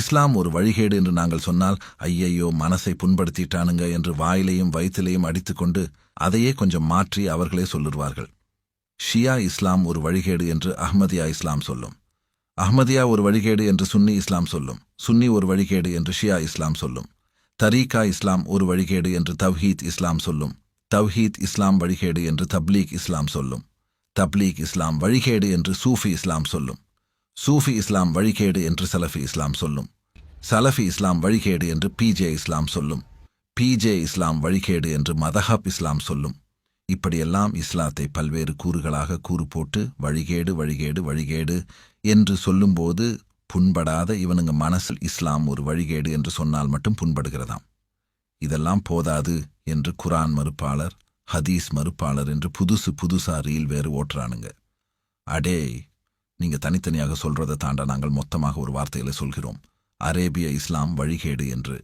இஸ்லாம் ஒரு வழிகேடு என்று நாங்கள் சொன்னால், ஐயையோ மனசை புண்படுத்திட்டானுங்க என்று வாயிலையும் வயிற்றிலையும் அடித்துக்கொண்டு அதையே கொஞ்சம் மாற்றி அவர்களே சொல்லுவார்கள். ஷியா இஸ்லாம் ஒரு வழிகேடு என்று அஹ்மதியா இஸ்லாம் சொல்லும். அஹ்மதியா ஒரு வழிகேடு என்று சுன்னி இஸ்லாம் சொல்லும். சுன்னி ஒரு வழிகேடு என்று ஷியா இஸ்லாம் சொல்லும். தரீகா இஸ்லாம் ஒரு வழிகேடு என்று தவ்ஹீத் இஸ்லாம் சொல்லும். தவ்ஹீத் இஸ்லாம் வழிகேடு என்று தப்லீக் இஸ்லாம் சொல்லும். தப்லீக் இஸ்லாம் வழிகேடு என்று சூஃபி இஸ்லாம் சொல்லும். சூஃபி இஸ்லாம் வழிகேடு என்று சலஃபி இஸ்லாம் சொல்லும். சலஃபி இஸ்லாம் வழிகேடு என்று பிஜே இஸ்லாம் சொல்லும். பிஜே இஸ்லாம் வழிகேடு என்று மதஹப் இஸ்லாம் சொல்லும். இப்படியெல்லாம் இஸ்லாத்தை பல்வேறு கூறுகளாக கூறு போட்டு வழிகேடு வழிகேடு வழிகேடு என்று சொல்லும்போது புண்படாத இவனுங்க மனசில் இஸ்லாம் ஒரு வழிகேடு என்று சொன்னால் மட்டும் புண்படுகிறதாம். இதெல்லாம் போதாது என்று குரான் மறுப்பாளர், ஹதீஸ் மறுப்பாளர் என்று புதுசா ரீல் வேறு ஓட்டுறானுங்க. அடே, நீங்க தனித்தனியாக சொல்றதை தாண்ட நாங்கள் மொத்தமாக ஒரு வார்த்தையில சொல்கிறோம். அரேபிய இஸ்லாம் வழிகேடு என்று.